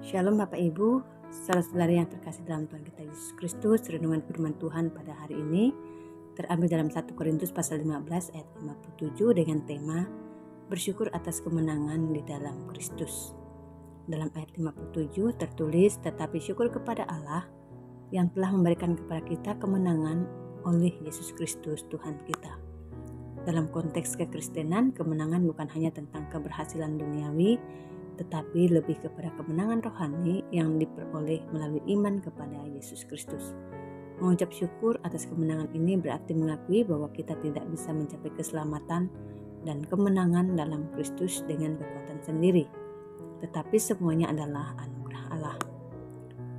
Shalom Bapak Ibu, saudara-saudari yang terkasih dalam Tuhan kita Yesus Kristus. Renungan firman Tuhan pada hari ini terambil dalam 1 Korintus pasal 15 ayat 57 dengan tema bersyukur atas kemenangan di dalam Kristus. Dalam ayat 57 tertulis, tetapi syukur kepada Allah yang telah memberikan kepada kita kemenangan oleh Yesus Kristus Tuhan kita. Dalam konteks kekristenan, kemenangan bukan hanya tentang keberhasilan duniawi, tetapi lebih kepada kemenangan rohani yang diperoleh melalui iman kepada Yesus Kristus. Mengucap syukur atas kemenangan ini berarti mengakui bahwa kita tidak bisa mencapai keselamatan dan kemenangan dalam Kristus dengan kekuatan sendiri, tetapi semuanya adalah anugerah Allah.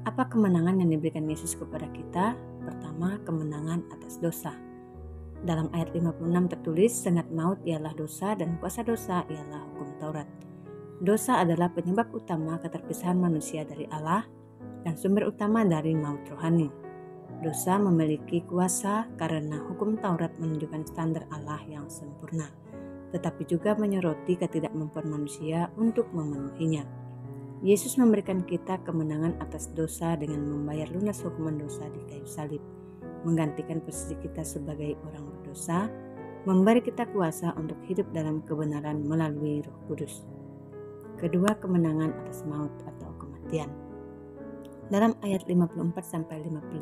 Apa kemenangan yang diberikan Yesus kepada kita? Pertama, kemenangan atas dosa. Dalam ayat 56 tertulis, sengat maut ialah dosa dan kuasa dosa ialah hukum Taurat. Dosa adalah penyebab utama keterpisahan manusia dari Allah dan sumber utama dari maut rohani. Dosa memiliki kuasa karena hukum Taurat menunjukkan standar Allah yang sempurna, tetapi juga menyoroti ketidakmampuan manusia untuk memenuhinya. Yesus memberikan kita kemenangan atas dosa dengan membayar lunas hukuman dosa di kayu salib, menggantikan posisi kita sebagai orang berdosa, memberi kita kuasa untuk hidup dalam kebenaran melalui Roh Kudus. Kedua, kemenangan atas maut atau kematian. Dalam ayat 54-55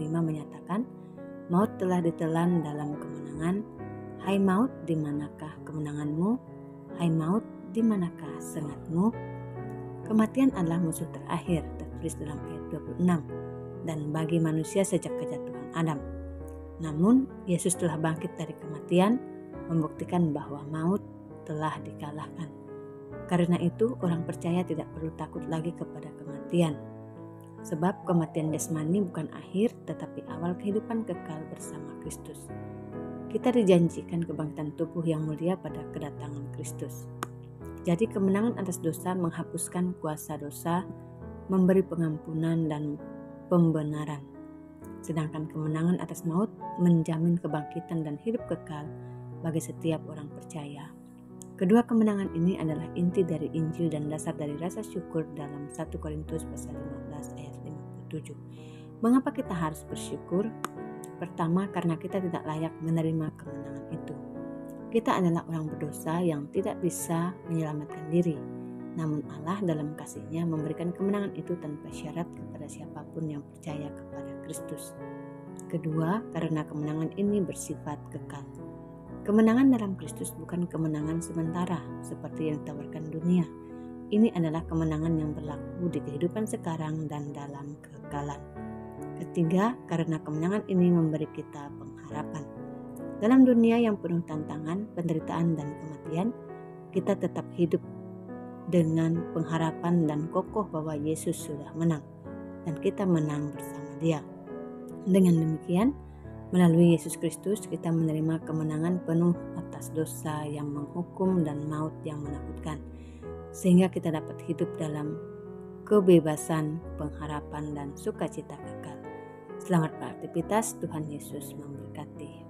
menyatakan, maut telah ditelan dalam kemenangan. Hai maut, di manakah kemenanganmu? Hai maut, di manakah sengatmu? Kematian adalah musuh terakhir, tertulis dalam ayat 26, dan bagi manusia sejak kejatuhan Adam. Namun, Yesus telah bangkit dari kematian, membuktikan bahwa maut telah dikalahkan. Karena itu, orang percaya tidak perlu takut lagi kepada kematian. Sebab kematian jasmani bukan akhir, tetapi awal kehidupan kekal bersama Kristus. Kita dijanjikan kebangkitan tubuh yang mulia pada kedatangan Kristus. Jadi kemenangan atas dosa menghapuskan kuasa dosa, memberi pengampunan dan pembenaran. Sedangkan kemenangan atas maut menjamin kebangkitan dan hidup kekal bagi setiap orang percaya. Kedua kemenangan ini adalah inti dari Injil dan dasar dari rasa syukur dalam 1 Korintus pasal 15 ayat 57. Mengapa kita harus bersyukur? Pertama, karena kita tidak layak menerima kemenangan itu. Kita adalah orang berdosa yang tidak bisa menyelamatkan diri. Namun Allah dalam kasih-Nya memberikan kemenangan itu tanpa syarat kepada siapapun yang percaya kepada Kristus. Kedua, karena kemenangan ini bersifat kekal. Kemenangan dalam Kristus bukan kemenangan sementara seperti yang ditawarkan dunia. Ini adalah kemenangan yang berlaku di kehidupan sekarang dan dalam kekekalan. Ketiga, karena kemenangan ini memberi kita pengharapan. Dalam dunia yang penuh tantangan, penderitaan, dan kematian, kita tetap hidup dengan pengharapan dan kokoh bahwa Yesus sudah menang dan kita menang bersama Dia. Dengan demikian, melalui Yesus Kristus kita menerima kemenangan penuh atas dosa yang menghukum dan maut yang menakutkan, sehingga kita dapat hidup dalam kebebasan, pengharapan, dan sukacita kekal. Selamat beraktivitas, Tuhan Yesus memberkati.